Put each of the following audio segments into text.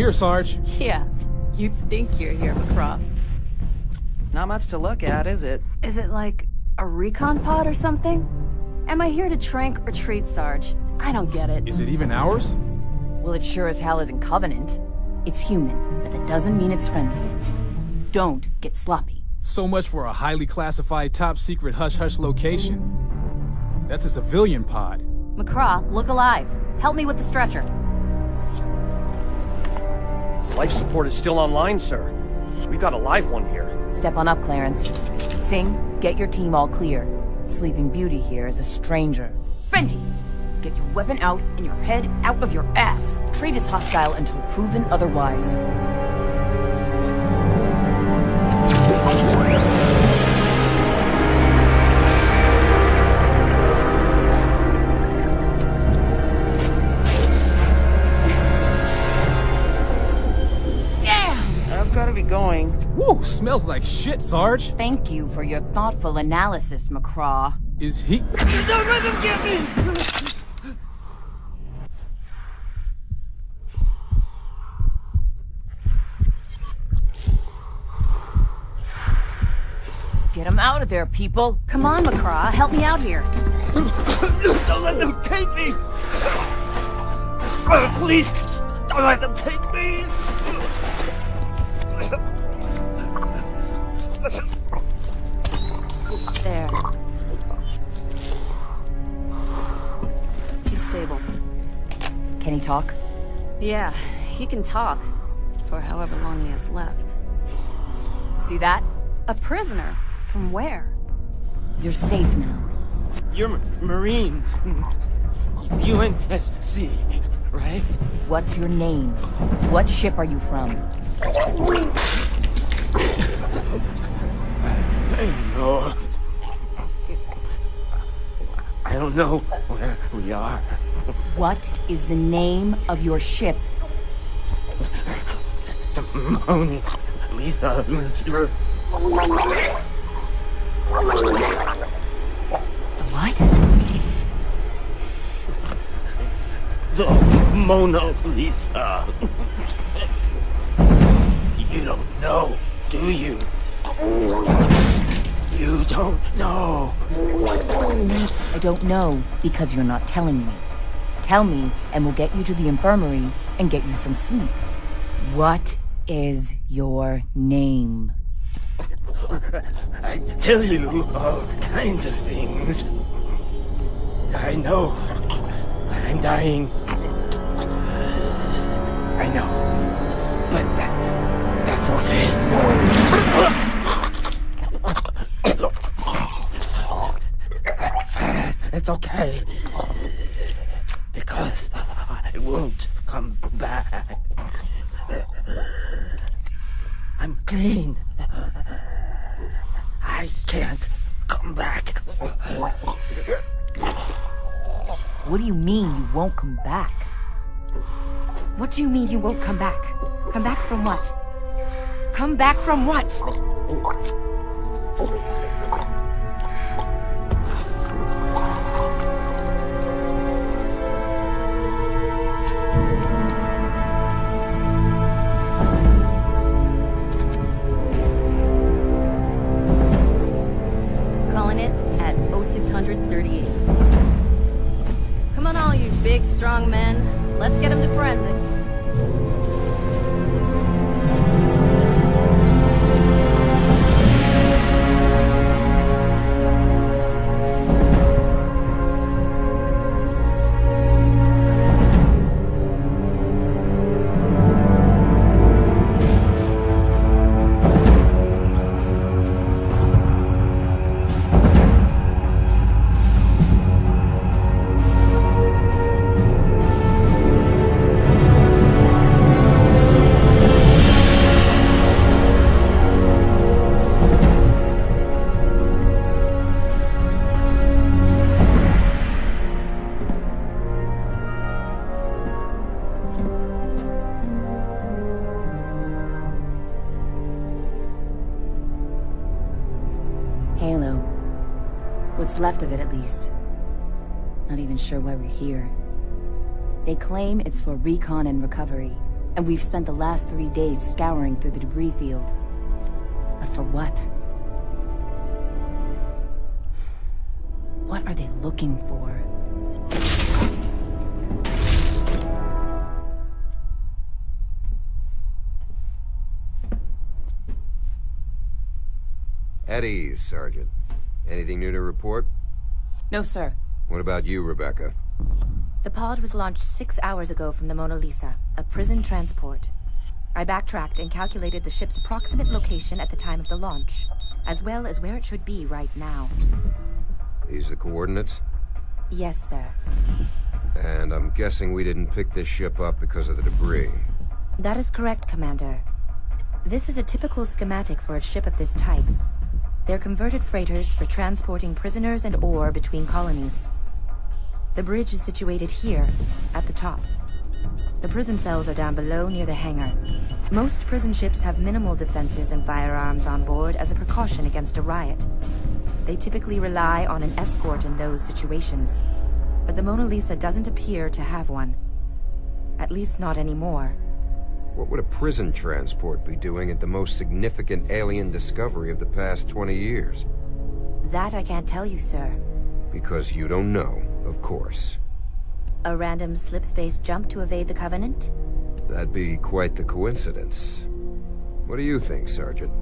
here, Sarge? Yeah, you think you're here, McCraw. Not much to look at, is it? Is it like a recon pod or something? Am I here to trank or treat, Sarge? I don't get it. Is it even ours? Well, it sure as hell isn't Covenant. It's human, but that doesn't mean it's friendly. Don't get sloppy. So much for a highly classified top-secret hush-hush location. That's a civilian pod. McCraw, look alive. Help me with the stretcher. Life support is still online, sir. We got a live one here. Step on up, Clarence. Singh, get your team all clear. Sleeping Beauty here is a stranger. Fenty, get your weapon out and your head out of your ass. Trade is hostile until proven otherwise. I've got to be going. Woo, smells like shit, Sarge. Thank you for your thoughtful analysis, McCraw. Is he... Don't let them get me! Get him out of there, people. Come on, McCraw, help me out here. Don't let them take me! Please, don't let them take me! There. He's stable. Can he talk? Yeah, he can talk. For however long he has left. See that? A prisoner? From where? You're safe now. You're Marines. UNSC, right? What's your name? What ship are you from? I don't know. I don't know where we are. What is the name of your ship? The Mona Lisa. What? The Mona Lisa. You don't know, do you? You don't know. I don't know because you're not telling me. Tell me, and we'll get you to the infirmary and get you some sleep. What is your name? I tell you all kinds of things. I know. I'm dying. I know. But that's okay. It's okay. Because I won't come back. I'm clean. I can't come back. What do you mean you won't come back? What do you mean you won't come back? Come back from what? Come back from what? Calling it at 0638. Come on, all you big, strong men. Let's get him to forensics. Halo. What's left of it, at least. Not even sure why we're here. They claim it's for recon and recovery. And we've spent the last 3 days scouring through the debris field. But for what? What are they looking for? At ease, Sergeant. Anything new to report? No, sir. What about you, Rebecca? The pod was launched 6 hours ago from the Mona Lisa, a prison transport. I backtracked and calculated the ship's approximate location at the time of the launch, as well as where it should be right now. These the coordinates? Yes, sir. And I'm guessing we didn't pick this ship up because of the debris. That is correct, Commander. This is a typical schematic for a ship of this type. They're converted freighters for transporting prisoners and ore between colonies. The bridge is situated here, at the top. The prison cells are down below near the hangar. Most prison ships have minimal defenses and firearms on board as a precaution against a riot. They typically rely on an escort in those situations. But the Mona Lisa doesn't appear to have one. At least not anymore. What would a prison transport be doing at the most significant alien discovery of the past 20 years? That I can't tell you, sir. Because you don't know, of course. A random slip-space jump to evade the Covenant? That'd be quite the coincidence. What do you think, Sergeant?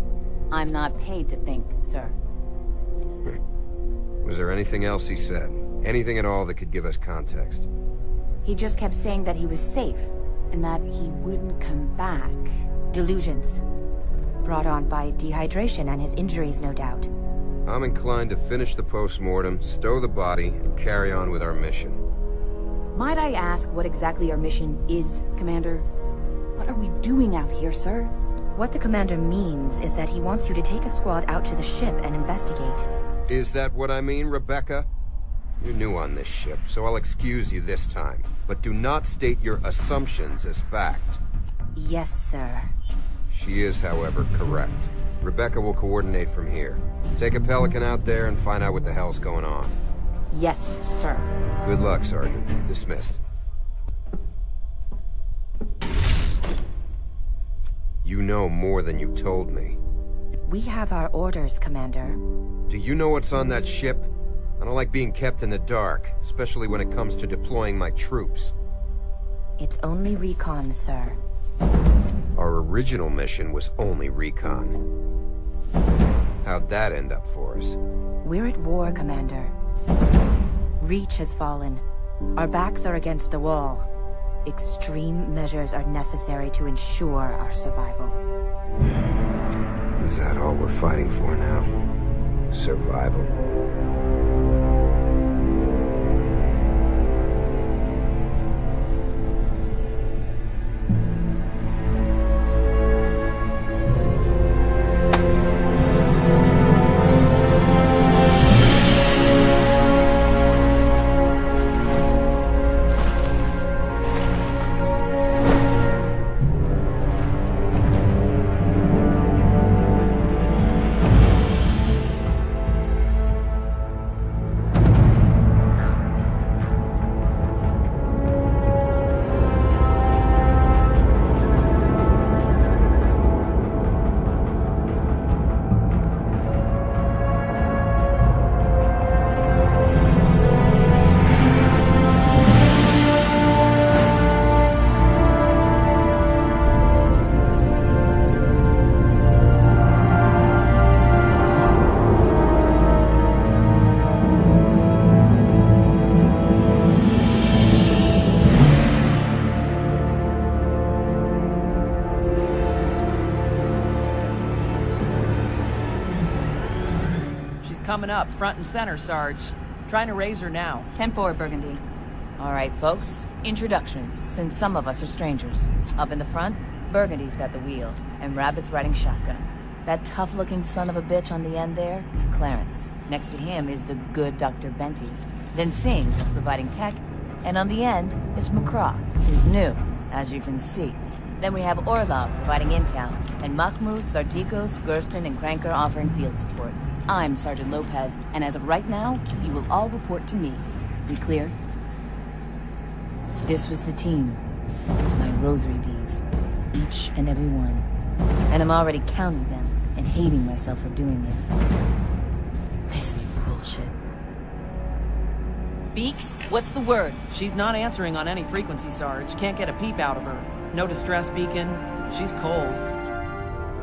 I'm not paid to think, sir. Was there anything else he said? Anything at all that could give us context? He just kept saying that he was safe, and that he wouldn't come back. Delusions. Brought on by dehydration and his injuries, no doubt. I'm inclined to finish the post-mortem, stow the body, and carry on with our mission. Might I ask what exactly our mission is, Commander? What are we doing out here, sir? What the Commander means is that he wants you to take a squad out to the ship and investigate. Is that what I mean, Rebecca? You're new on this ship, so I'll excuse you this time. But do not state your assumptions as fact. Yes, sir. She is, however, correct. Rebecca will coordinate from here. Take a Pelican out there and find out what the hell's going on. Yes, sir. Good luck, Sergeant. Dismissed. You know more than you told me. We have our orders, Commander. Do you know what's on that ship? I don't like being kept in the dark, especially when it comes to deploying my troops. It's only recon, sir. Our original mission was only recon. How'd that end up for us? We're at war, Commander. Reach has fallen. Our backs are against the wall. Extreme measures are necessary to ensure our survival. Is that all we're fighting for now? Survival? Coming up, front and center, Sarge. Trying to raise her now. 10-4, Burgundy. All right, folks. Introductions, since some of us are strangers. Up in the front, Burgundy's got the wheel, and Rabbit's riding shotgun. That tough-looking son of a bitch on the end there is Clarence. Next to him is the good Dr. Benty. Then Singh is providing tech, and on the end is McCraw. He's new, as you can see. Then we have Orlov providing intel, and Mahmoud, Zardikos, Gurston, and Kranker offering field support. I'm Sergeant Lopez, and as of right now, you will all report to me. We clear? This was the team. My rosary beads. Each and every one. And I'm already counting them and hating myself for doing it. Misty bullshit. Beaks, what's the word? She's not answering on any frequency, Sarge. Can't get a peep out of her. No distress beacon. She's cold.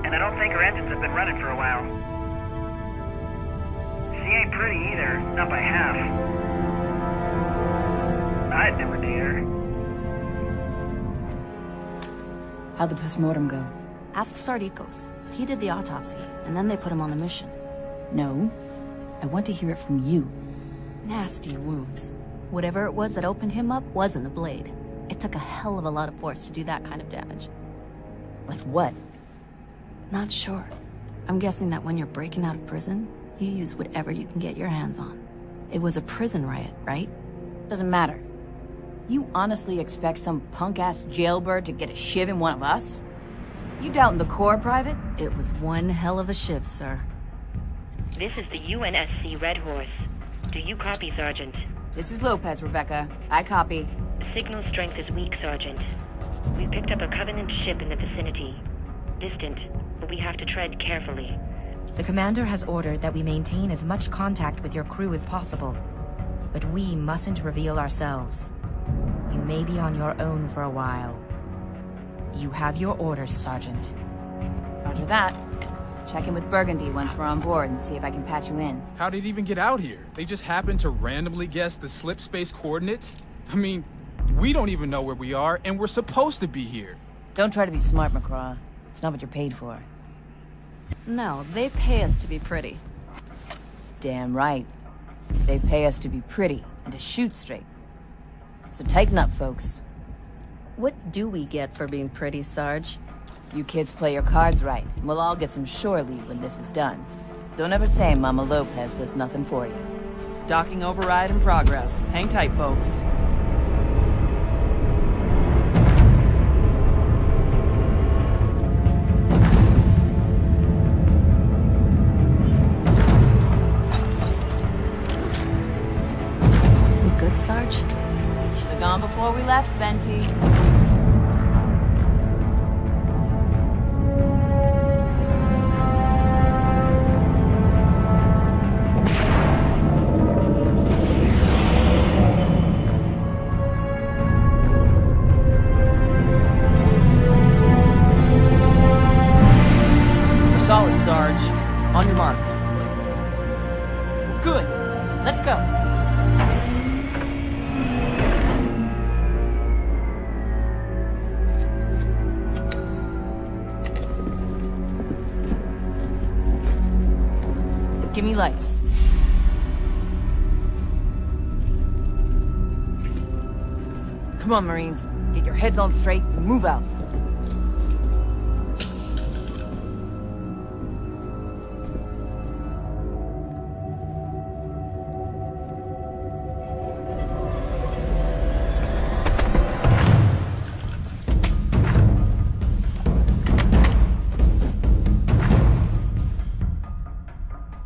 And I don't think her engines have been running for a while. She ain't pretty either, not by half. I'd never date her. How'd the postmortem go? Ask Sardikos. He did the autopsy, and then they put him on the mission. No. I want to hear it from you. Nasty wounds. Whatever it was that opened him up wasn't the blade. It took a hell of a lot of force to do that kind of damage. Like what? Not sure. I'm guessing that when you're breaking out of prison, you use whatever you can get your hands on. It was a prison riot, right? Doesn't matter. You honestly expect some punk-ass jailbird to get a shiv in one of us? You doubting the Corps, Private? It was one hell of a shiv, sir. This is the UNSC Red Horse. Do you copy, Sergeant? This is Lopez, Rebecca. I copy. Signal strength is weak, Sergeant. We picked up a Covenant ship in the vicinity. Distant, but we have to tread carefully. The commander has ordered that we maintain as much contact with your crew as possible. But we mustn't reveal ourselves. You may be on your own for a while. You have your orders, Sergeant. Roger that. Check in with Burgundy once we're on board and see if I can patch you in. How did it even get out here? They just happened to randomly guess the slip space coordinates? I mean, we don't even know where we are, and we're supposed to be here. Don't try to be smart, McCraw. It's not what you're paid for. No, they pay us to be pretty. Damn right. They pay us to be pretty and to shoot straight. So tighten up, folks. What do we get for being pretty, Sarge? You kids play your cards right, and we'll all get some shore leave when this is done. Don't ever say Mama Lopez does nothing for you. Docking override in progress. Hang tight, folks. We good, Sarge? Should've gone before we left, Venti. Solid, Sarge. On your mark. Good. Let's go. Give me lights. Come on, Marines. Get your heads on straight and move out.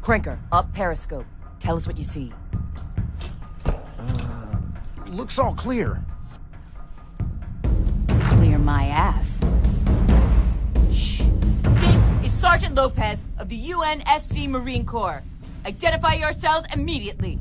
Cranker, up periscope. Tell us what you see. Looks all clear. Clear my ass. Shh. This is Sergeant Lopez of the UNSC Marine Corps. Identify yourselves immediately.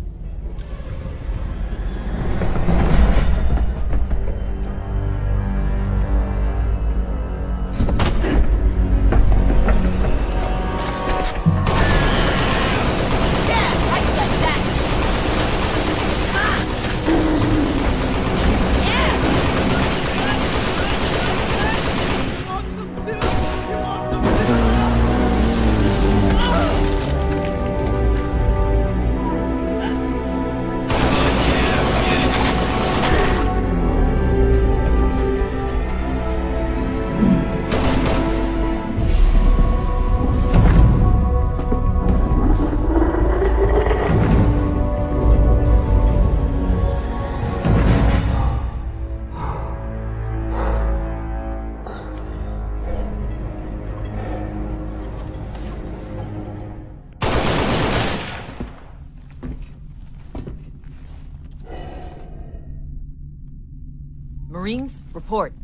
Marines, report.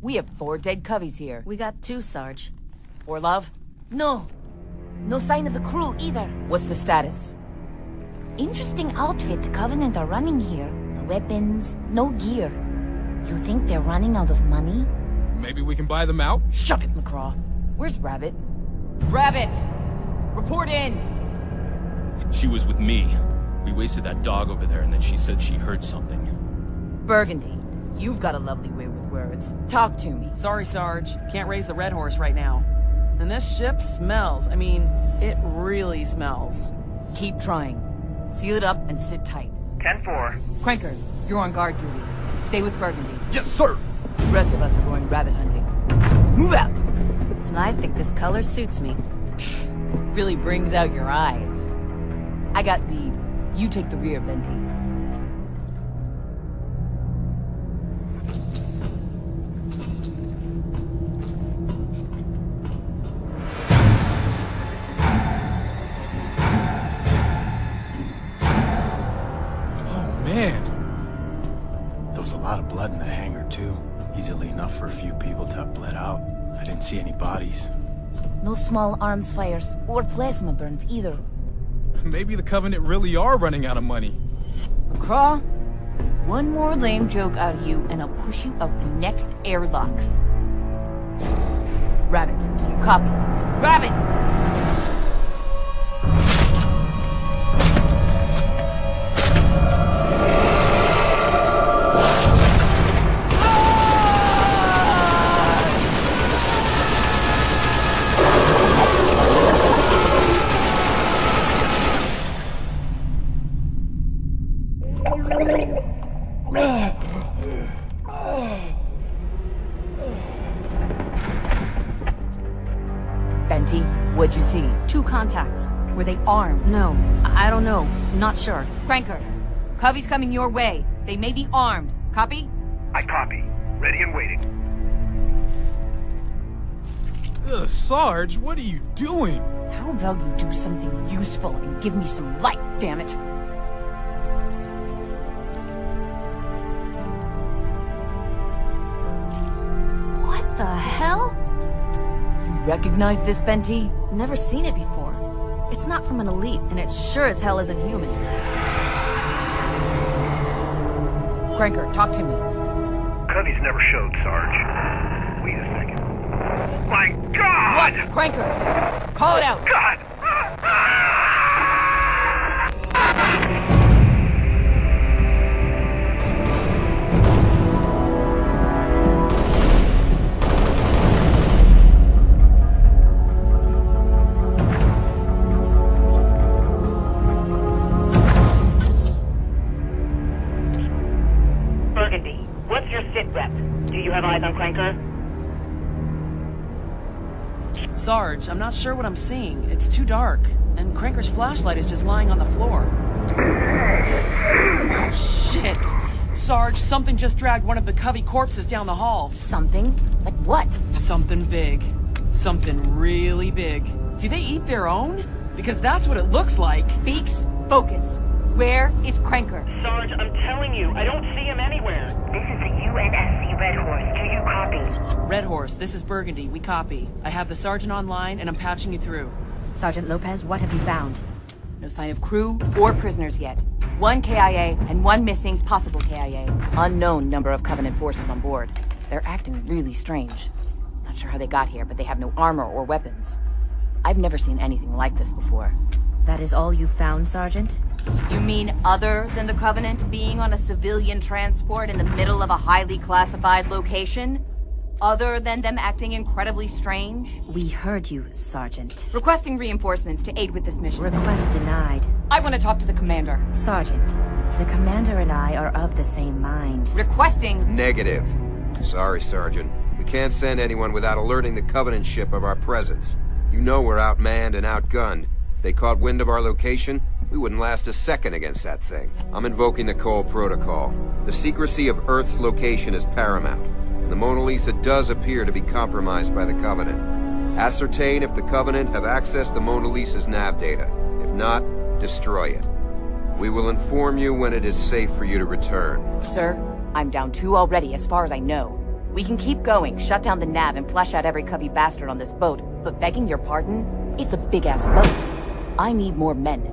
We have 4 dead Coveys here. We got 2, Sarge. Orlov? No. No sign of the crew either. What's the status? Interesting outfit the Covenant are running here. No weapons, no gear. You think they're running out of money? Maybe we can buy them out? Shut it, McCraw. Where's Rabbit? Rabbit! Report in! She was with me. We wasted that dog over there, and then she said she heard something. Burgundy, you've got a lovely way with words. Talk to me. Sorry, Sarge. Can't raise the Red Horse right now. And this ship smells. I mean, it really smells. Keep trying. Seal it up and sit tight. 10-4. Cranker, you're on guard duty. Stay with Burgundy. Yes, sir! The rest of us are going rabbit hunting. Move out! I think this color suits me. Really brings out your eyes. I got lead. You take the rear, Venti. Man. There was a lot of blood in the hangar, too. Easily enough for a few people to have bled out. I didn't see any bodies. No small arms fires or plasma burns either. Maybe the Covenant really are running out of money. McCraw, one more lame joke out of you and I'll push you out the next airlock. Rabbit, do you copy? Rabbit! Venti, what'd you see? 2 contacts. Were they armed? No, I don't know. Not sure. Cranker, Covey's coming your way. They may be armed. Copy? I copy. Ready and waiting. Ugh, Sarge, what are you doing? How about you do something useful and give me some light, damn it? What the hell? You recognize this, Venti? Never seen it before. It's not from an elite, and it sure as hell isn't human. Cranker, talk to me. Covey's never showed, Sarge. Wait a second. My God! What? Cranker! Call it out! God! Burgundy, what's your sit rep? Do you have eyes on Cranker? Sarge, I'm not sure what I'm seeing. It's too dark. And Cranker's flashlight is just lying on the floor. Oh, shit! Sarge, something just dragged one of the Covey corpses down the hall. Something? Like what? Something big. Something really big. Do they eat their own? Because that's what it looks like. Beaks, focus. Where is Cranker? Sarge, I'm telling you, I don't see him anywhere. This is the UNSC Red Horse. Do you copy? Red Horse, this is Burgundy. We copy. I have the Sergeant online, and I'm patching you through. Sergeant Lopez, what have you found? No sign of crew or prisoners yet. 1 KIA and 1 missing, possible KIA. Unknown number of Covenant forces on board. They're acting really strange. Not sure how they got here, but they have no armor or weapons. I've never seen anything like this before. That is all you found, Sergeant? You mean other than the Covenant being on a civilian transport in the middle of a highly classified location? Other than them acting incredibly strange? We heard you, Sergeant. Requesting reinforcements to aid with this mission. Request denied. I want to talk to the commander. Sergeant, the commander and I are of the same mind. Requesting... Negative. Sorry, Sergeant. We can't send anyone without alerting the Covenant ship of our presence. You know we're outmanned and outgunned. If they caught wind of our location, we wouldn't last a second against that thing. I'm invoking the Cole Protocol. The secrecy of Earth's location is paramount, and the Mona Lisa does appear to be compromised by the Covenant. Ascertain if the Covenant have accessed the Mona Lisa's nav data. If not, destroy it. We will inform you when it is safe for you to return. Sir, I'm down 2 already, as far as I know. We can keep going, shut down the nav, and flush out every cubby bastard on this boat. But begging your pardon? It's a big-ass boat. I need more men.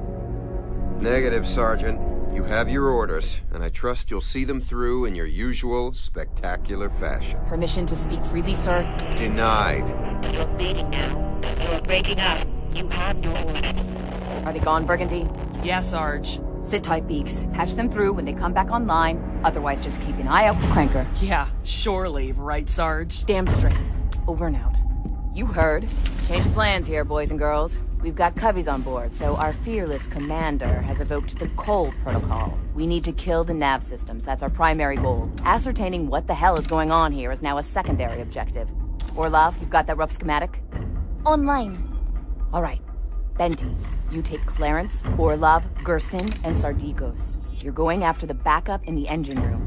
Negative, Sergeant. You have your orders, and I trust you'll see them through in your usual spectacular fashion. Permission to speak freely, sir? Denied. You're fading now. You're breaking up. You have your orders. Are they gone, Burgundy? Yeah, Sarge. Sit tight, Beaks. Patch them through when they come back online. Otherwise, just keep an eye out for Cranker. Yeah, surely, right, Sarge? Damn straight. Over and out. You heard. Change of plans here, boys and girls. We've got coveys on board, so our fearless commander has evoked the Cole Protocol. We need to kill the nav systems. That's our primary goal. Ascertaining what the hell is going on here is now a secondary objective. Orlov, you've got that rough schematic? Online. All right. Benty, you take Clarence, Orlov, Gerston, and Sardikos. You're going after the backup in the engine room.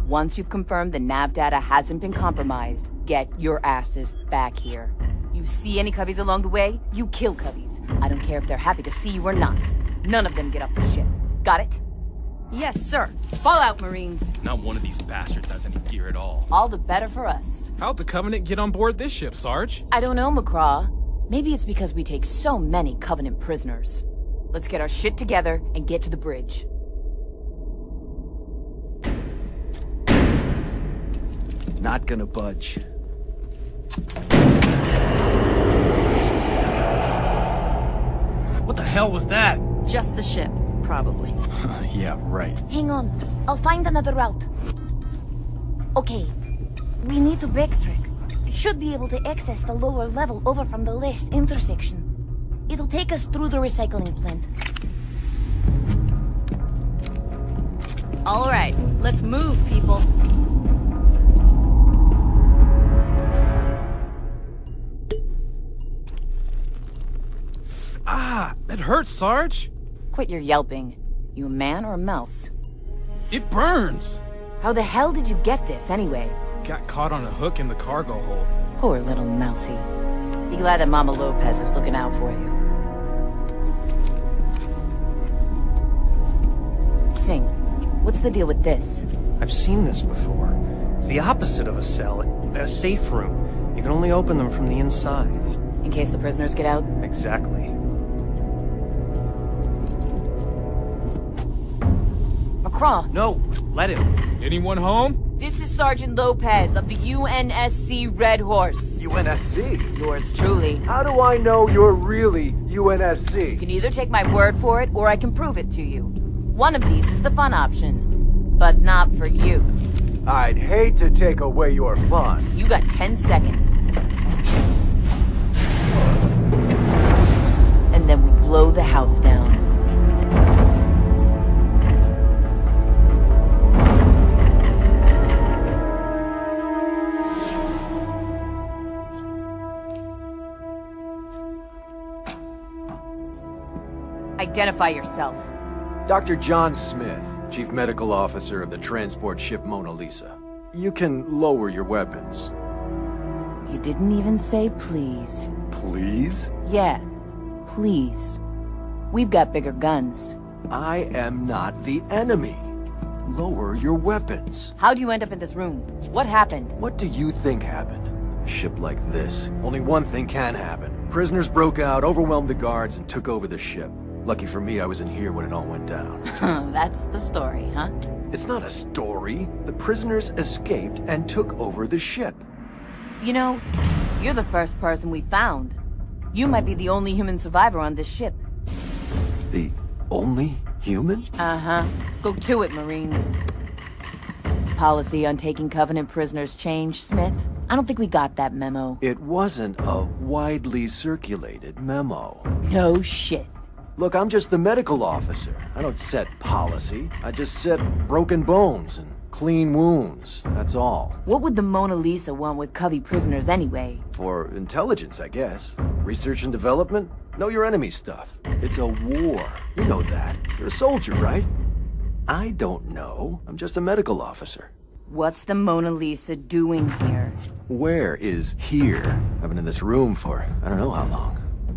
Once you've confirmed the nav data hasn't been compromised, get your asses back here. You see any coveys along the way, you kill coveys. I don't care if they're happy to see you or not. None of them get off the ship. Got it? Yes, sir. Fall out, Marines. Not one of these bastards has any gear at all. All the better for us. How'd the Covenant get on board this ship, Sarge? I don't know, McCraw. Maybe it's because we take so many Covenant prisoners. Let's get our shit together and get to the bridge. Not gonna budge. What the hell was that? Just the ship, probably. Yeah, right. Hang on. I'll find another route. Okay. We need to backtrack. Should be able to access the lower level over from the last intersection. It'll take us through the recycling plant. All right, let's move, people. Ah, that hurts, Sarge. Quit your yelping. You a man or a mouse? It burns. How the hell did you get this, anyway? Got caught on a hook in the cargo hold. Poor little mousy. Be glad that Mama Lopez is looking out for you. Sing, what's the deal with this? I've seen this before. It's the opposite of a cell, a safe room. You can only open them from the inside. In case the prisoners get out? Exactly. McCraw! No, let him. Anyone home? This is Sergeant Lopez of the UNSC Red Horse. UNSC? Yours truly. How do I know you're really UNSC? You can either take my word for it, or I can prove it to you. One of these is the fun option. But not for you. I'd hate to take away your fun. You got 10 seconds. And then we blow the house down. Identify yourself. Dr. John Smith, Chief Medical Officer of the transport ship Mona Lisa. You can lower your weapons. You didn't even say please. Please? Yeah, please. We've got bigger guns. I am not the enemy. Lower your weapons. How'd you end up in this room? What happened? What do you think happened? A ship like this, only one thing can happen. Prisoners broke out, overwhelmed the guards, and took over the ship. Lucky for me, I was in here when it all went down. That's the story, huh? It's not a story. The prisoners escaped and took over the ship. You know, you're the first person we found. You might be the only human survivor on this ship. The only human? Uh-huh. Go to it, Marines. This policy on taking Covenant prisoners changed, Smith? I don't think we got that memo. It wasn't a widely circulated memo. No shit. Look, I'm just the medical officer. I don't set policy. I just set broken bones and clean wounds. That's all. What would the Mona Lisa want with Covey prisoners anyway? For intelligence, I guess. Research and development? Know your enemy stuff. It's a war. You know that. You're a soldier, right? I don't know. I'm just a medical officer. What's the Mona Lisa doing here? Where is here? I've been in this room for I don't know how long.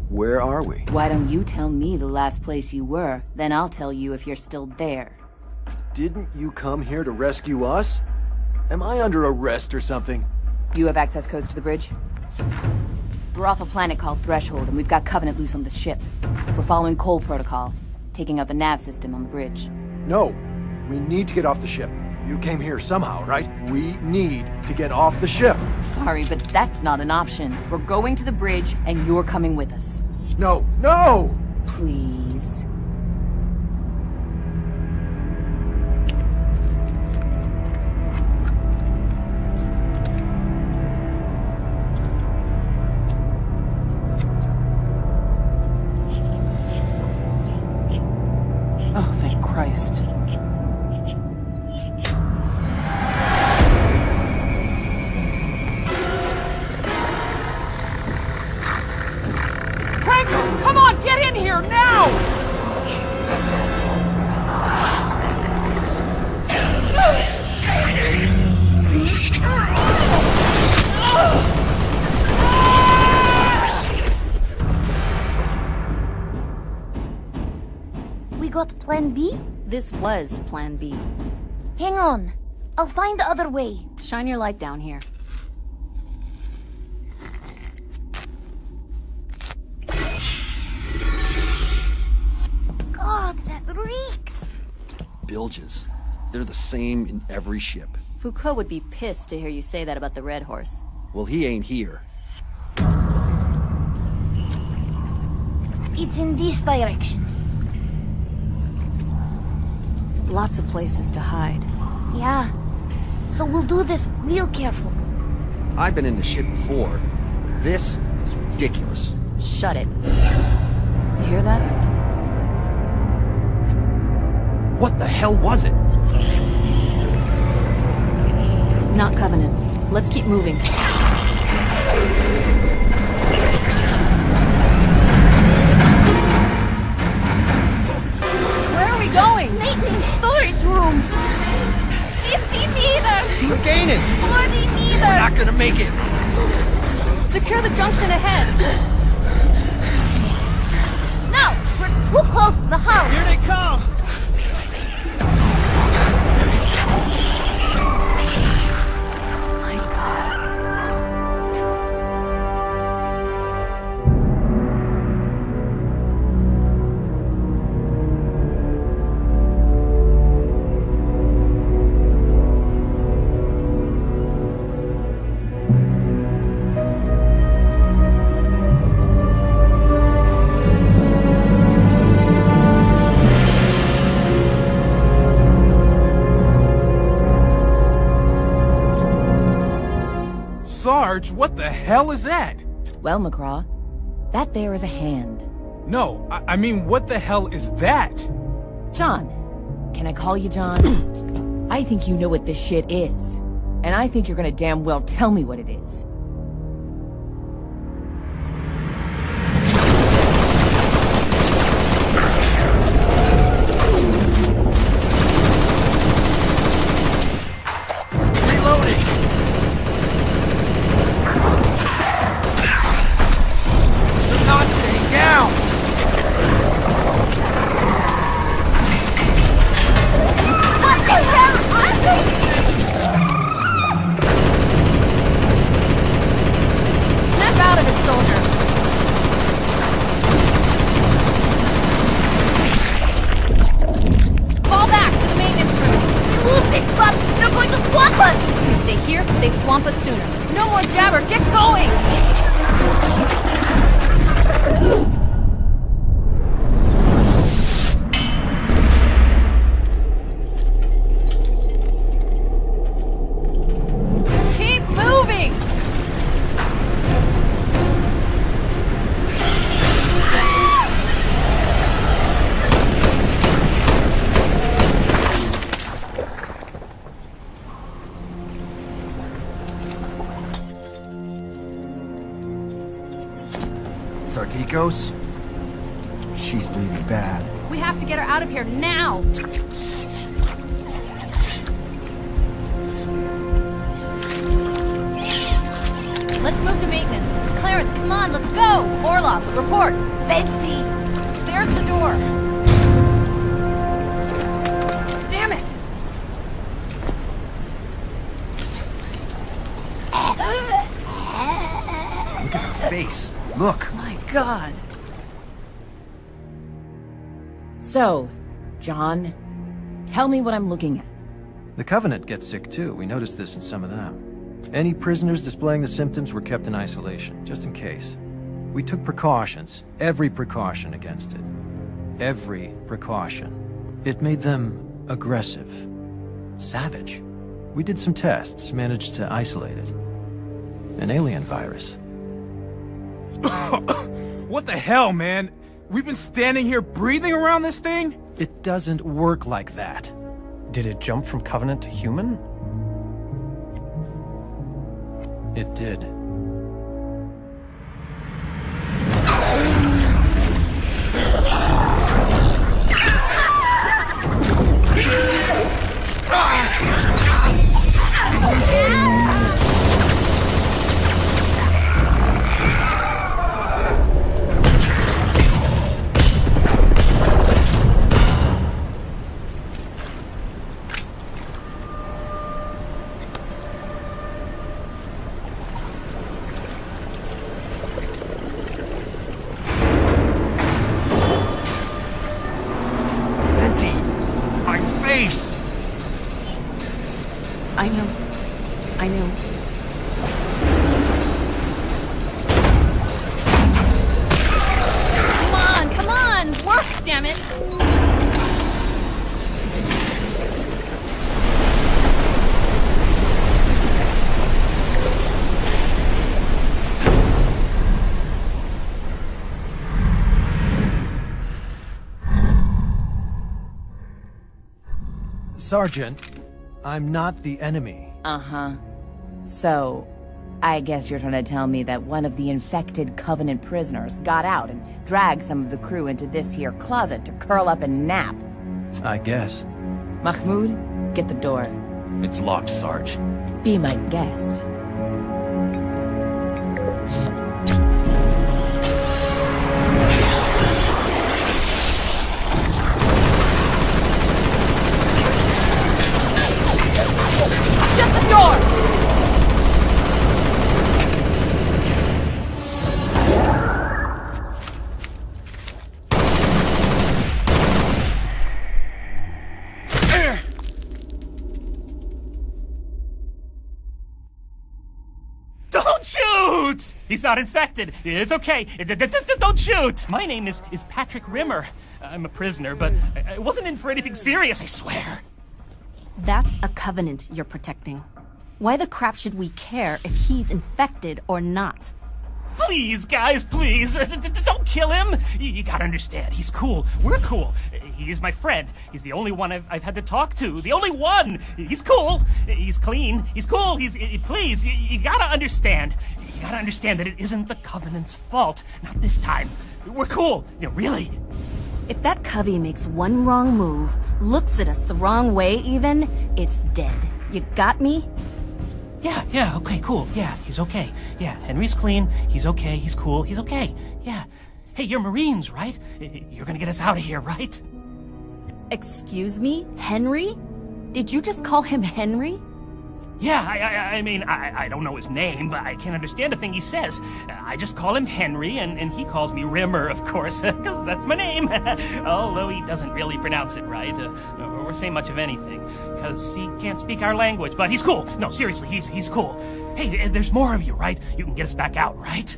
Where are we? Why don't you tell me the last place you were, then I'll tell you if you're still there. Didn't you come here to rescue us? Am I under arrest or something? You have access codes to the bridge? We're off a planet called Threshold, and we've got Covenant loose on the ship. We're following Cole Protocol, taking out the nav system on the bridge. No, we need to get off the ship. You came here somehow, right? We need to get off the ship. Sorry, but that's not an option. We're going to the bridge, and you're coming with us. No, no! Please. Oh, thank Christ. Franklin, come on, get in here now! We got Plan B? This was Plan B. Hang on. I'll find the other way. Shine your light down here. God, that reeks! Bilges. They're the same in every ship. Foucault would be pissed to hear you say that about the Red Horse. Well, he ain't here. It's in this direction. Lots of places to hide. Yeah. So we'll do this real careful. I've been in the shit before. This is ridiculous. Shut it. You hear that? What the hell was it? Not Covenant. Let's keep moving. Where are we going? Maintenance storage room! 50 meters! We're gaining! 40 meters! We're not gonna make it! Secure the junction ahead! No! We're too close to the house! Here they come! My God. Sarge, what the hell is that? Well, McCraw, that there is a hand. No, I mean, what the hell is that? John. Can I call you John? I think you know what this shit is. And I think you're gonna damn well tell me what it is. They swamp us sooner. No more jabber, get going! Keep moving! Sardikos? She's bleeding bad. We have to get her out of here now! Let's move to maintenance. Clarence, come on, let's go! Orlov, report! Betsy! There's the door! Damn it! face. Look. My God. So, John, tell me what I'm looking at. The Covenant gets sick too. We noticed this in some of them. Any prisoners displaying the symptoms were kept in isolation, just in case. We took precautions, every precaution against it. Every precaution. It made them aggressive, savage. We did some tests, managed to isolate it. An alien virus. What the hell, man? We've been standing here breathing around this thing? It doesn't work like that. Did it jump from Covenant to human? It did. I know. Come on! Work, damn it! Sergeant, I'm not the enemy. Uh-huh. So, I guess you're trying to tell me that one of the infected Covenant prisoners got out and dragged some of the crew into this here closet to curl up and nap. I guess. Mahmoud, get the door. It's locked, Sarge. Be my guest. Shut the door! Don't shoot! He's not infected. It's okay. Don't shoot! My name is Patrick Rimmer. I'm a prisoner, but I wasn't in for anything serious, I swear. That's a Covenant you're protecting. Why the crap should we care if he's infected or not? Please, guys, please. Don't kill him. You gotta understand, he's cool. We're cool. He is my friend. He's the only one I've had to talk to. The only one. He's cool. He's clean. He's cool. Please, you gotta understand. You gotta understand that it isn't the Covenant's fault. Not this time. We're cool. Really. If that Covey makes one wrong move, looks at us the wrong way even, it's dead. You got me? Yeah, okay, cool. Yeah, he's okay. Yeah, Henry's clean. He's okay. He's cool. He's okay. Yeah. Hey, you're Marines, right? You're gonna get us out of here, right? Excuse me? Henry? Did you just call him Henry? Yeah, I mean, I don't know his name, but I can't understand a thing he says. I just call him Henry, and he calls me Rimmer, of course, because that's my name. Although he doesn't really pronounce it right, or say much of anything, because he can't speak our language, but he's cool. No, seriously, he's cool. Hey, there's more of you, right? You can get us back out, right?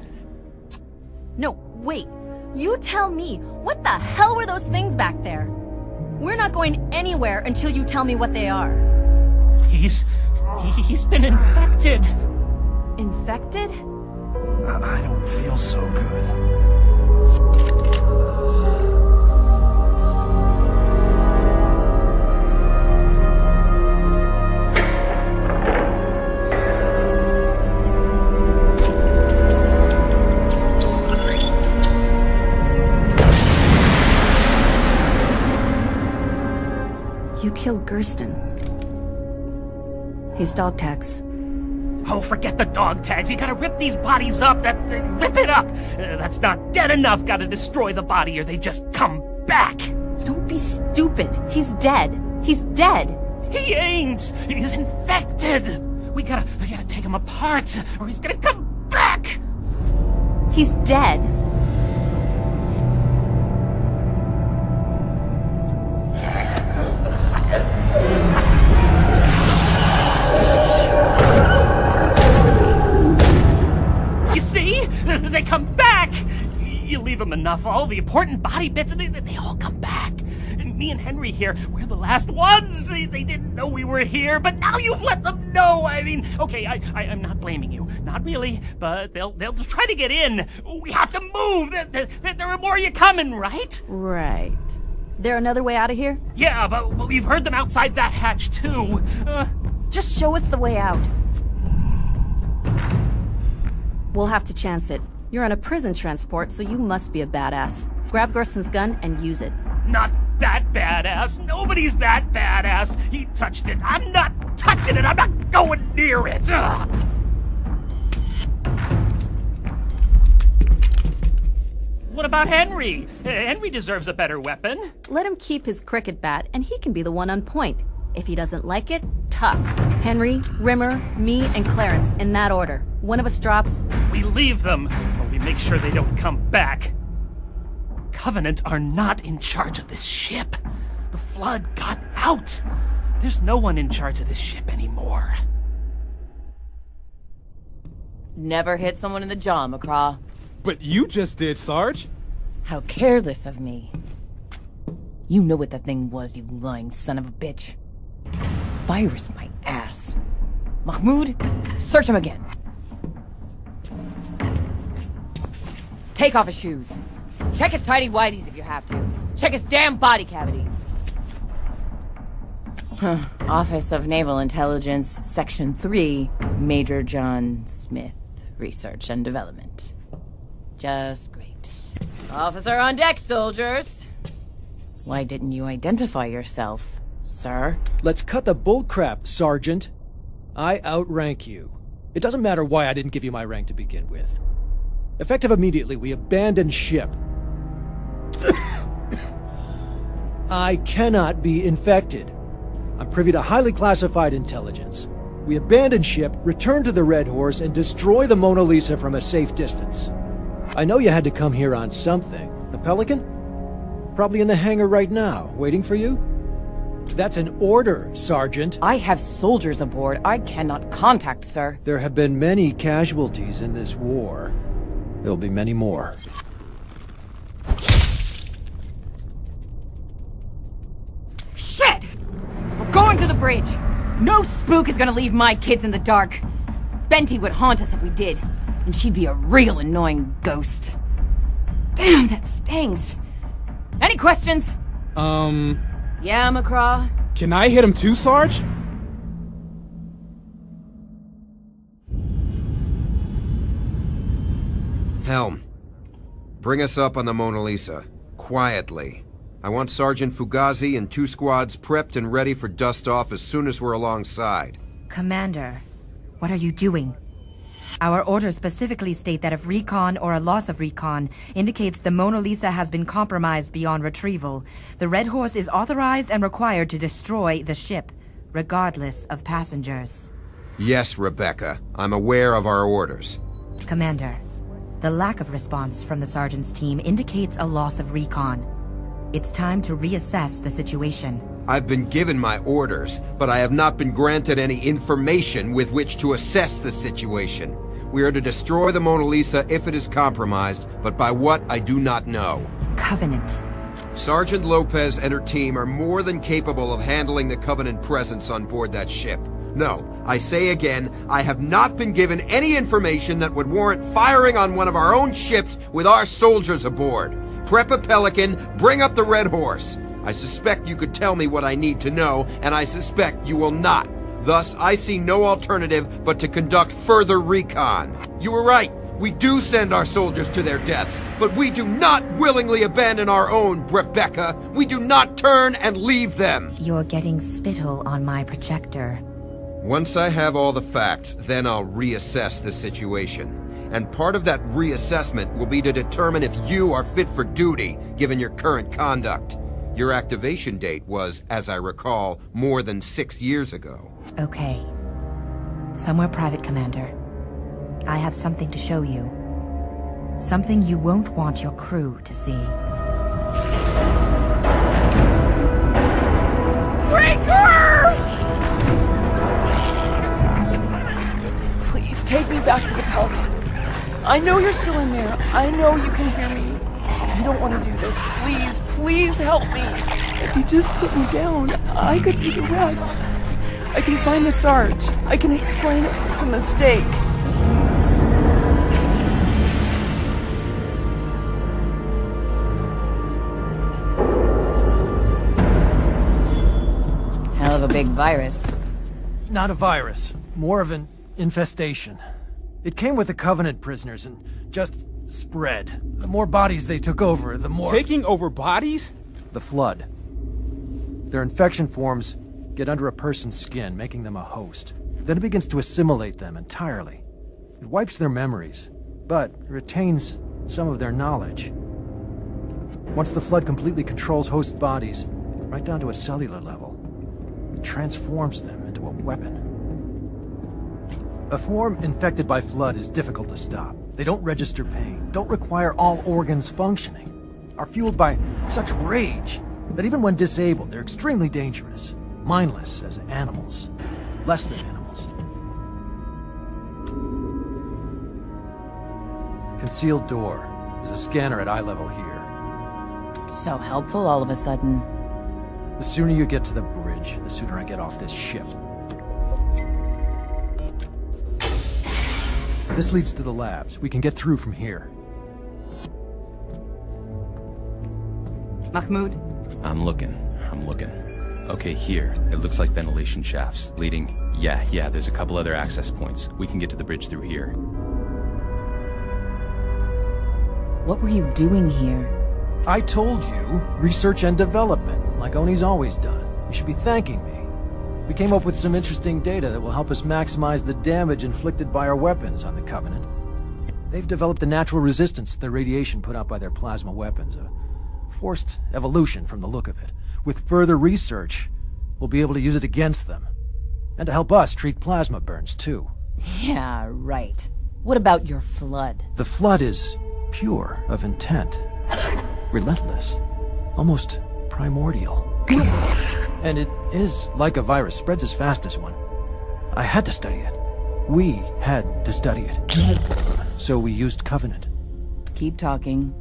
No, wait. You tell me, what the hell were those things back there? We're not going anywhere until you tell me what they are. He's been infected. Infected? I don't feel so good. You killed Gersten. He's dog tags. Oh, forget the dog tags. You gotta rip these bodies up. Rip it up. That's not dead enough. Gotta destroy the body or they just come back. Don't be stupid. He's dead. He's dead. He ain't. He's infected. We gotta take him apart or he's gonna come back. He's dead. You see? They come back! You leave them enough, all the important body bits, and they all come back. And me and Henry here, we're the last ones. They didn't know we were here, but now you've let them know. I mean, okay, I'm not blaming you. Not really, but they'll try to get in. We have to move. There are more of you coming, right? Right. There another way out of here? Yeah, but we've heard them outside that hatch, too. Just show us the way out. We'll have to chance it. You're on a prison transport, so you must be a badass. Grab Gerson's gun and use it. Not that badass. Nobody's that badass. He touched it. I'm not touching it. I'm not going near it. Ugh. What about Henry? Henry deserves a better weapon. Let him keep his cricket bat, and he can be the one on point. If he doesn't like it, tough. Henry, Rimmer, me, and Clarence, in that order. One of us drops. We leave them, or we make sure they don't come back. Covenant are not in charge of this ship. The Flood got out. There's no one in charge of this ship anymore. Never hit someone in the jaw, McCraw. But you just did, Sarge. How careless of me. You know what that thing was, you lying son of a bitch. Virus my ass. Mahmoud, search him again. Take off his shoes. Check his tighty-whities if you have to. Check his damn body cavities. Office of Naval Intelligence, Section 3, Major John Smith, Research and Development. Just great. Officer on deck, soldiers. Why didn't you identify yourself, sir? Let's cut the bullcrap, Sergeant. I outrank you. It doesn't matter why I didn't give you my rank to begin with. Effective immediately, we abandon ship. I cannot be infected. I'm privy to highly classified intelligence. We abandon ship, return to the Red Horse, and destroy the Mona Lisa from a safe distance. I know you had to come here on something. A Pelican? Probably in the hangar right now, waiting for you? That's an order, Sergeant. I have soldiers aboard I cannot contact, sir. There have been many casualties in this war. There'll be many more. Shit! We're going to the bridge. No spook is gonna leave my kids in the dark. Benty would haunt us if we did, and she'd be a real annoying ghost. Damn, that stings. Any questions? Yeah, McCraw? Can I hit him too, Sarge? Helm, bring us up on the Mona Lisa. Quietly. I want Sergeant Fugazi and 2 squads prepped and ready for dust-off as soon as we're alongside. Commander, what are you doing? Our orders specifically state that if recon or a loss of recon indicates the Mona Lisa has been compromised beyond retrieval, the Red Horse is authorized and required to destroy the ship, regardless of passengers. Yes, Rebecca. I'm aware of our orders. Commander, the lack of response from the Sergeant's team indicates a loss of recon. It's time to reassess the situation. I've been given my orders, but I have not been granted any information with which to assess the situation. We are to destroy the Mona Lisa if it is compromised, but by what I do not know. Covenant. Sergeant Lopez and her team are more than capable of handling the Covenant presence on board that ship. No, I say again, I have not been given any information that would warrant firing on one of our own ships with our soldiers aboard. Prep a Pelican, bring up the Red Horse. I suspect you could tell me what I need to know, and I suspect you will not. Thus, I see no alternative but to conduct further recon. You were right. We do send our soldiers to their deaths, but we do not willingly abandon our own, Rebecca. We do not turn and leave them. You're getting spittle on my projector. Once I have all the facts, then I'll reassess the situation. And part of that reassessment will be to determine if you are fit for duty, given your current conduct. Your activation date was, as I recall, more than 6 years ago. Okay. Somewhere private, Commander. I have something to show you. Something you won't want your crew to see. Breaker! Please take me back to the Pelican. I know you're still in there. I know you can hear me. You don't want to do this. Please, please help me. If you just put me down, I could do the rest. I can find the Sarge. I can explain it's a mistake. Hell of a big virus. Not a virus. More of an infestation. It came with the Covenant prisoners and just spread. The more bodies they took over, the more... Taking over bodies? The Flood. Their infection forms get under a person's skin, making them a host. Then it begins to assimilate them entirely. It wipes their memories, but retains some of their knowledge. Once the Flood completely controls host bodies, right down to a cellular level, it transforms them into a weapon. A form infected by Flood is difficult to stop. They don't register pain, don't require all organs functioning, are fueled by such rage that even when disabled, they're extremely dangerous. Mindless as animals. Less than animals. Concealed door. There's a scanner at eye level here. So helpful all of a sudden. The sooner you get to the bridge, the sooner I get off this ship. This leads to the labs. We can get through from here. Mahmoud? I'm looking. Okay, here. It looks like ventilation shafts leading... Yeah, there's a couple other access points. We can get to the bridge through here. What were you doing here? I told you, research and development, like Oni's always done. You should be thanking me. We came up with some interesting data that will help us maximize the damage inflicted by our weapons on the Covenant. They've developed a natural resistance to the radiation put out by their plasma weapons, a forced evolution from the look of it. With further research, we'll be able to use it against them. And to help us treat plasma burns, too. Yeah, right. What about your Flood? The Flood is pure of intent. Relentless. Almost primordial. And it is like a virus, spreads as fast as one. I had to study it. We had to study it. So we used Covenant. Keep talking.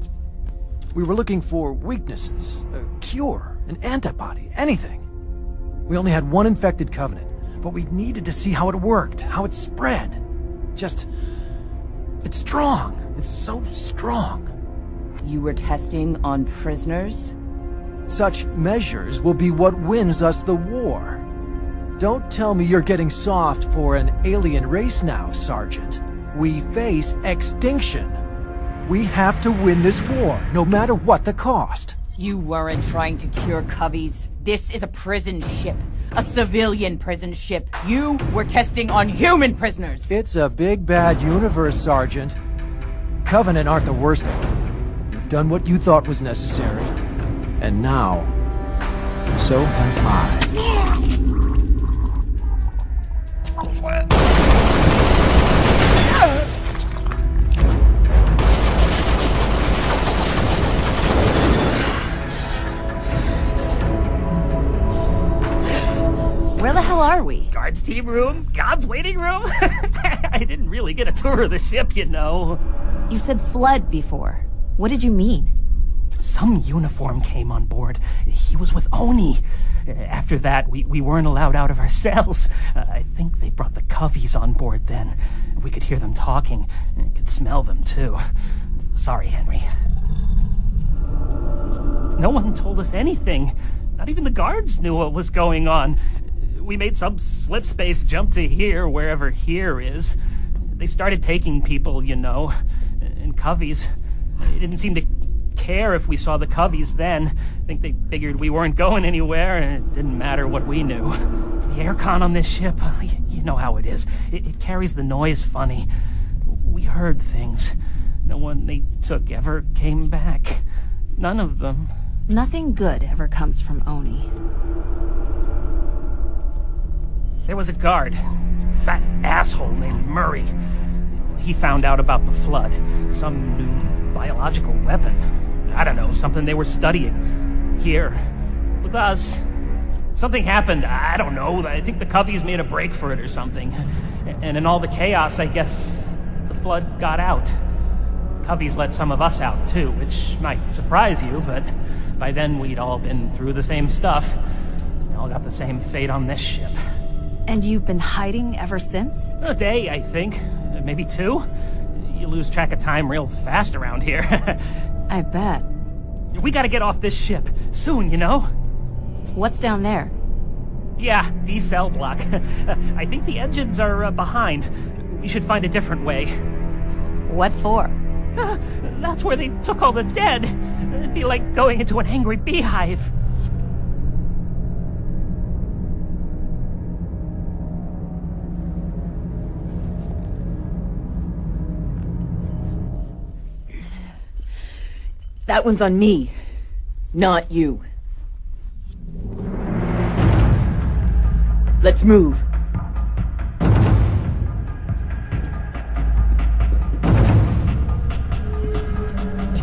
We were looking for weaknesses, a cure, an antibody, anything. We only had one infected Covenant, but we needed to see how it worked, how it spread. Just... it's strong. It's so strong. You were testing on prisoners? Such measures will be what wins us the war. Don't tell me you're getting soft for an alien race now, Sergeant. We face extinction. We have to win this war, no matter what the cost. You weren't trying to cure Coveys. This is a prison ship. A civilian prison ship. You were testing on human prisoners. It's a big bad universe, Sergeant. Covenant aren't the worst of them. You've done what you thought was necessary. And now, so have I. Where the hell are we? Guards team room? God's waiting room? I didn't really get a tour of the ship, you know. You said Flood before. What did you mean? Some uniform came on board. He was with Oni. After that, we weren't allowed out of our cells. I think they brought the Coveys on board then. We could hear them talking. Could smell them, too. Sorry, Henry. No one told us anything. Not even the guards knew what was going on. We made some slip space jump to here, wherever here is. They started taking people, you know. And Coveys. They didn't seem to care if we saw the Coveys then. I think they figured we weren't going anywhere, and it didn't matter what we knew. The aircon on this ship, you know how it is. It carries the noise funny. We heard things. No one they took ever came back. None of them. Nothing good ever comes from Oni. There was a guard. Fat asshole named Murray. he found out about the flood. Some new biological weapon. I don't know, something they were studying. Here. With us. Something happened, I don't know. I think the Coveys made a break for it or something. And in all the chaos, I guess the flood got out. Coveys let some of us out too, which might surprise you, but by then we'd all been through the same stuff. We all got the same fate on this ship. And you've been hiding ever since? A day, I think. Maybe 2. You lose track of time real fast around here. I bet. We gotta get off this ship. Soon, you know? What's down there? Yeah, D-cell block. I think the engines are behind. We should find a different way. What for? That's where they took all the dead. It'd be like going into an angry beehive. That one's on me, not you. Let's move.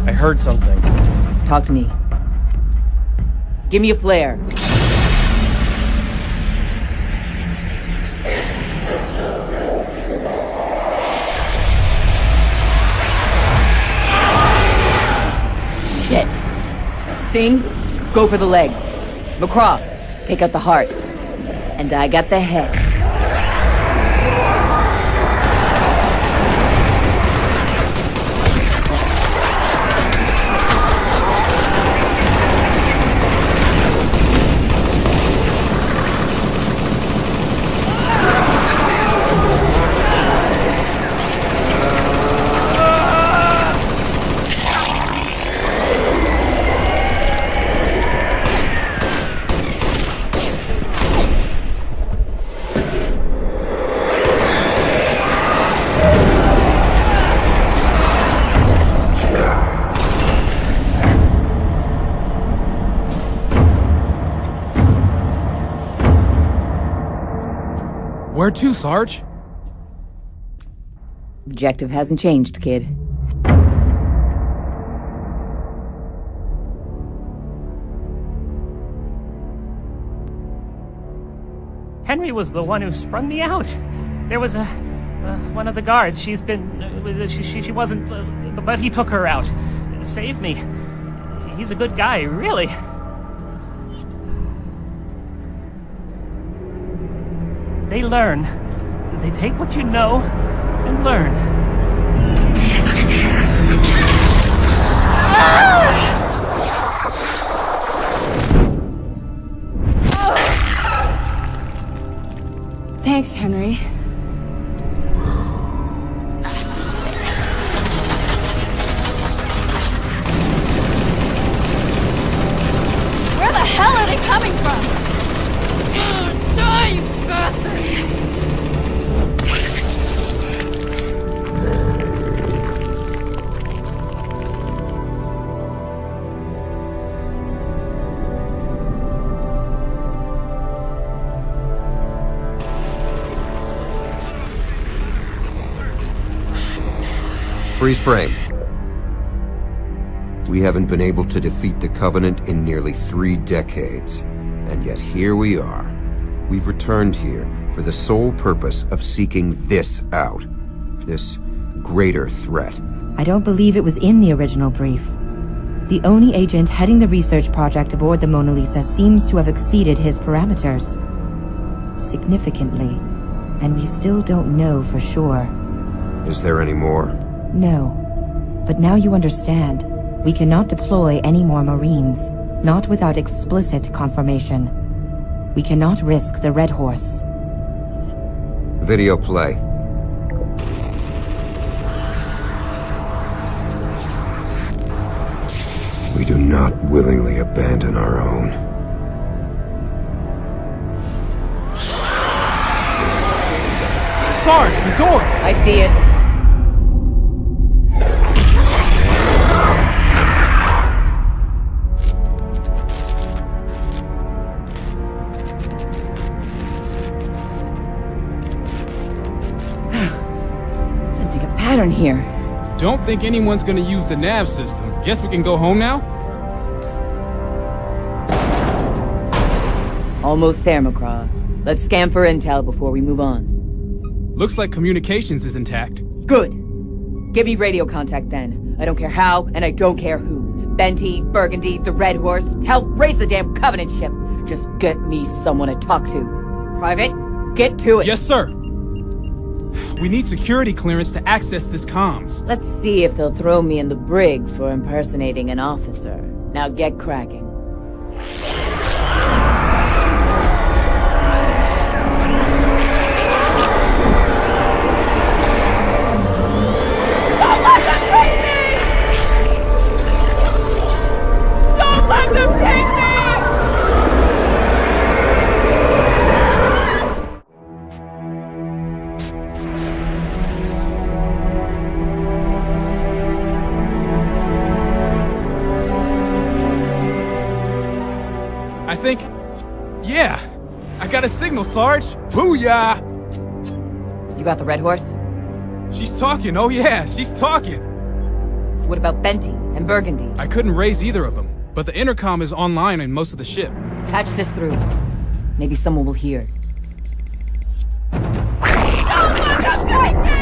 I heard something. Talk to me. Give me a flare. Shit. Singh, go for the legs. McCraw, take out the heart. And I got the head. Where to, Sarge? Objective hasn't changed, kid. Henry was the one who sprung me out. There was one of the guards. She's been... she wasn't... but he took her out. Saved me. He's a good guy, really. They learn. They take what you know and learn. Thanks, Henry. Where the hell are they coming from? Die, you bastard! Freeze frame. We haven't been able to defeat the Covenant in nearly 3 decades, and yet here we are. We've returned here for the sole purpose of seeking this out. This greater threat. I don't believe it was in the original brief. The Oni agent heading the research project aboard the Mona Lisa seems to have exceeded his parameters. Significantly. And we still don't know for sure. Is there any more? No. But now you understand. We cannot deploy any more Marines, not without explicit confirmation. We cannot risk the Red Horse. Video play. We do not willingly abandon our own. Sarge, the door! I see it. pattern here. Don't think anyone's gonna use the nav system. Guess we can go home now? Almost there, McCraw. Let's scan for intel before we move on. Looks like communications is intact. Good. Give me radio contact then. I don't care how, and I don't care who. Benty, Burgundy, the Red Horse. Hell, raise the damn Covenant ship. Just get me someone to talk to. Private, get to it. Yes, sir. We need security clearance to access this comms. Let's see if they'll throw me in the brig for impersonating an officer. Now get cracking. Don't let them take me! Don't let them take me! I think... Yeah! I got a signal, Sarge! Booyah! You got the Red Horse? She's talking, oh yeah, she's talking! What about Benty and Burgundy? I couldn't raise either of them, but the intercom is online in most of the ship. Patch this through. Maybe someone will hear. Don't let them take me!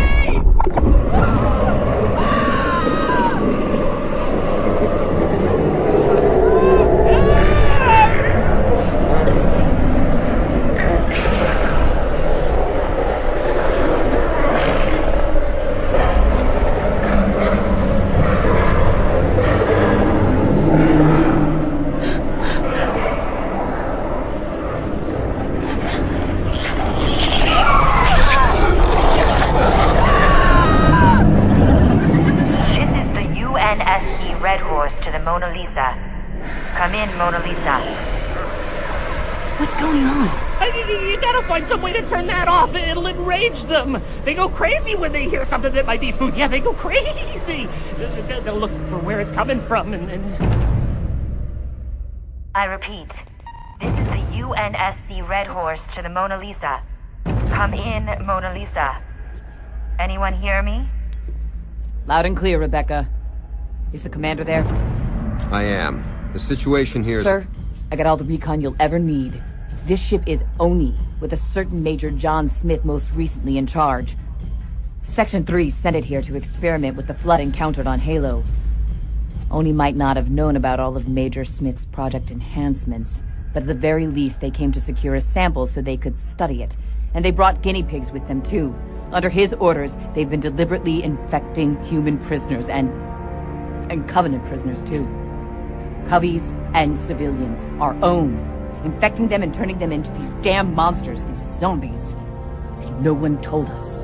Red Horse to the Mona Lisa. Come in, Mona Lisa. What's going on? You gotta find some way to turn that off. It'll enrage them. They go crazy when they hear something that might be food. Yeah, they go crazy. They'll look for where it's coming from and... I repeat, this is the UNSC Red Horse to the Mona Lisa. Come in, Mona Lisa. Anyone hear me? Loud and clear, Rebecca. Is the commander there? I am. The situation here is... Sir, I got all the recon you'll ever need. This ship is Oni, with a certain Major John Smith most recently in charge. Section 3 sent it here to experiment with the flood encountered on Halo. Oni might not have known about all of Major Smith's project enhancements, but at the very least they came to secure a sample so they could study it. And they brought guinea pigs with them too. Under his orders, they've been deliberately infecting human prisoners and Covenant prisoners too. Coveys and civilians, our own. Infecting them and turning them into these damn monsters, these zombies. And no one told us.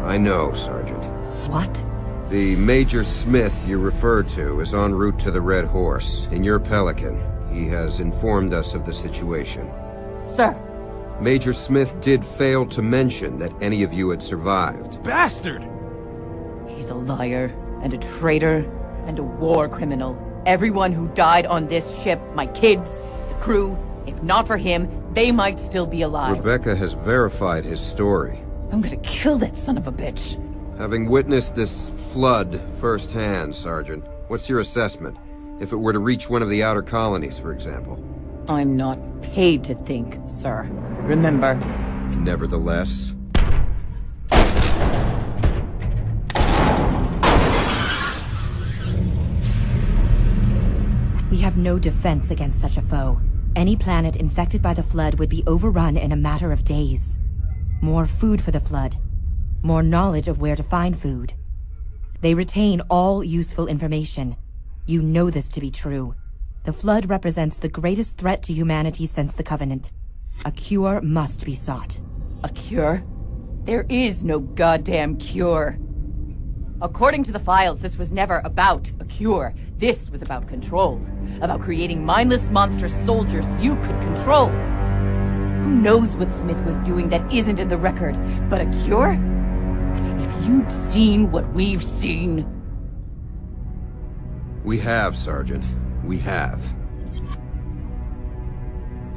I know, Sergeant. What? The Major Smith you refer to is en route to the Red Horse, in your Pelican. He has informed us of the situation. Sir. Major Smith did fail to mention that any of you had survived. Bastard! He's a liar, and a traitor, and a war criminal. Everyone who died on this ship, my kids, the crew, if not for him, they might still be alive. Rebecca has verified his story. I'm gonna kill that son of a bitch. Having witnessed this flood firsthand, Sergeant, what's your assessment? If it were to reach one of the outer colonies, for example. I'm not paid to think, sir. Remember. Nevertheless... We have no defense against such a foe. Any planet infected by the Flood would be overrun in a matter of days. More food for the Flood. More knowledge of where to find food. They retain all useful information. You know this to be true. The Flood represents the greatest threat to humanity since the Covenant. A cure must be sought. A cure? There is no goddamn cure. According to the files, this was never about a cure. This was about control. About creating mindless monster soldiers you could control. Who knows what Smith was doing that isn't in the record? But a cure? If you'd seen what we've seen... We have, Sergeant. We have.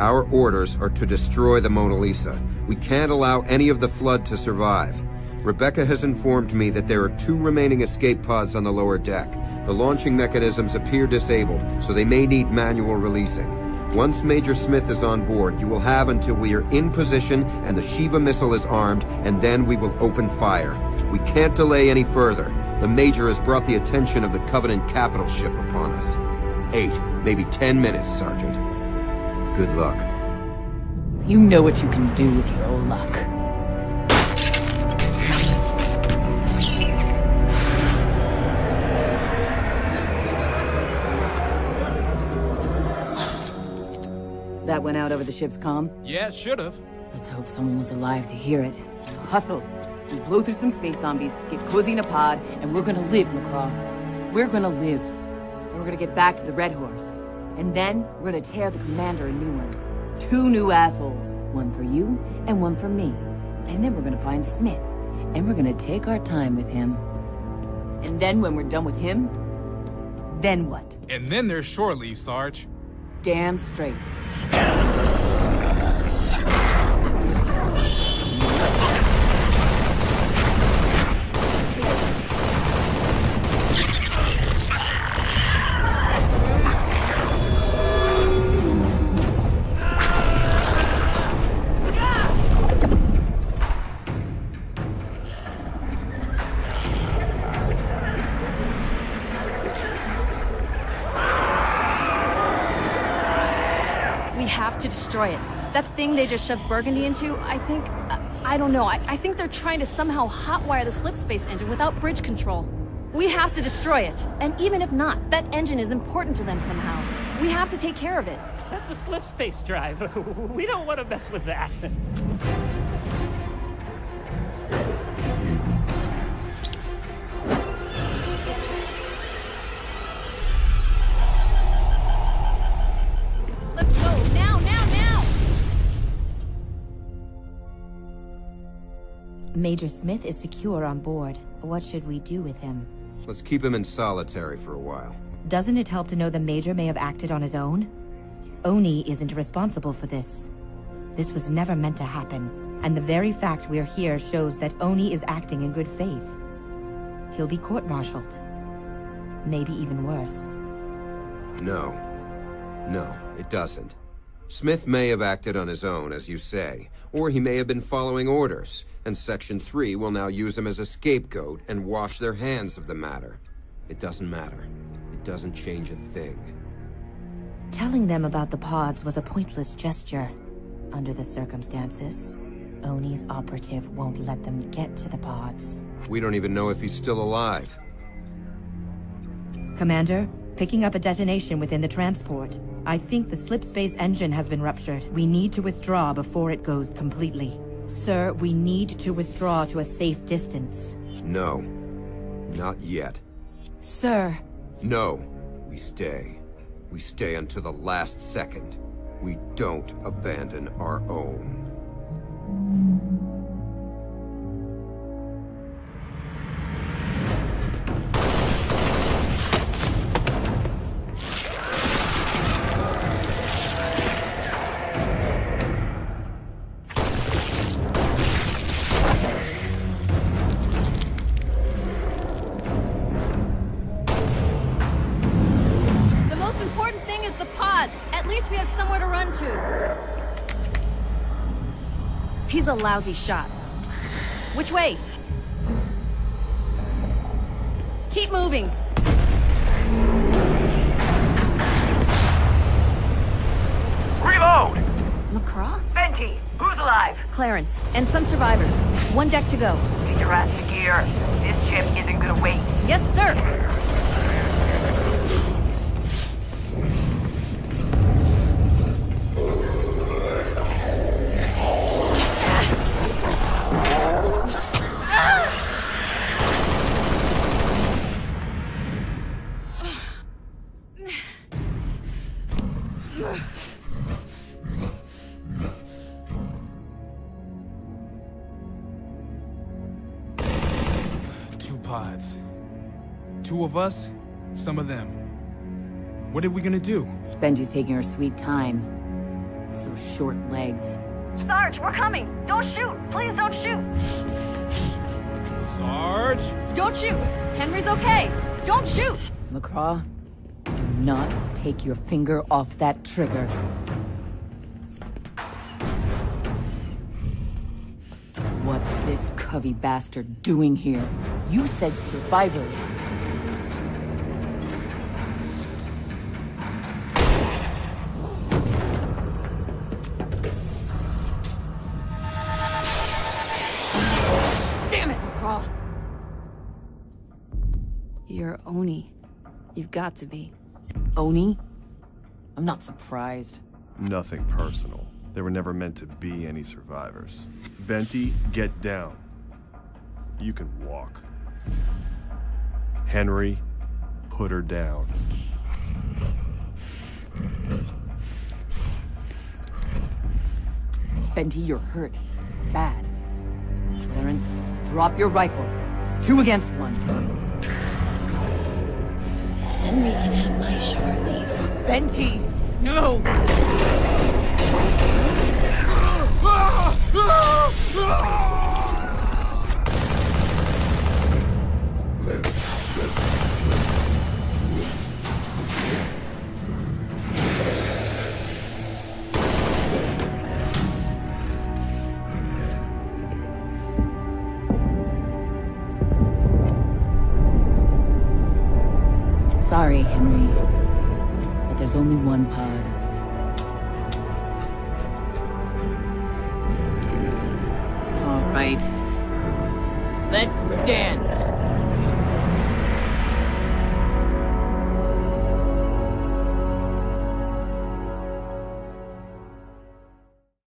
Our orders are to destroy the Mona Lisa. We can't allow any of the Flood to survive. Rebecca has informed me that there are 2 remaining escape pods on the lower deck. The launching mechanisms appear disabled, so they may need manual releasing. Once Major Smith is on board, you will have until we are in position and the Shiva missile is armed, and then we will open fire. We can't delay any further. The Major has brought the attention of the Covenant capital ship upon us. 8, maybe 10 minutes, Sergeant. Good luck. You know what you can do with your luck. That went out over the ship's comm? Yeah, it should've. Let's hope someone was alive to hear it. Hustle. We blow through some space zombies, get cozy in a pod, and we're gonna live, McCraw. We're gonna live. And we're gonna get back to the Red Horse. And then, we're gonna tear the Commander a new one. 2 new assholes. One for you, and one for me. And then we're gonna find Smith. And we're gonna take our time with him. And then when we're done with him, then what? And then there's shore leave, Sarge. Damn straight. To destroy it. That thing they just shoved Burgundy into, I think... I don't know. I think they're trying to somehow hotwire the slip space engine without bridge control. We have to destroy it. And even if not, that engine is important to them somehow. We have to take care of it. That's the slip space drive. We don't want to mess with that. Major Smith is secure on board. What should we do with him? Let's keep him in solitary for a while. Doesn't it help to know the Major may have acted on his own? Oni isn't responsible for this. This was never meant to happen, and the very fact we're here shows that Oni is acting in good faith. He'll be court-martialed. Maybe even worse. No. No, it doesn't. Smith may have acted on his own, as you say, or he may have been following orders, and Section 3 will now use him as a scapegoat and wash their hands of the matter. It doesn't matter. It doesn't change a thing. Telling them about the pods was a pointless gesture. Under the circumstances, Oni's operative won't let them get to the pods. We don't even know if he's still alive. Commander, picking up a detonation within the transport. I think the slip space engine has been ruptured. We need to withdraw before it goes completely. Sir, we need to withdraw to a safe distance. No. Not yet. Sir. No. We stay. We stay until the last second. We don't abandon our own. He's a lousy shot. Which way? Keep moving. Reload! McCraw? Venti, who's alive? Clarence, and some survivors. 1 deck to go. Get your ass to gear. This ship isn't gonna wait. Yes, sir! Pods. 2 of us, some of them. What are we gonna do? Benji's taking her sweet time. It's those short legs. Sarge, we're coming! Don't shoot! Please don't shoot! Sarge. Don't shoot! Henry's okay! Don't shoot! McCraw, do not take your finger off that trigger. What's this Covey bastard doing here? You said survivors. Damn it, McCraw! You're Oni. You've got to be. Oni? I'm not surprised. Nothing personal. There were never meant to be any survivors. Venti, get down. You can walk. Henry, put her down. Venti, you're hurt. Bad. Clarence, drop your rifle. It's 2 against 1. Henry can have my short leave. Venti! No! Sorry, Henry, but there's only one pod. All right. Let's dance.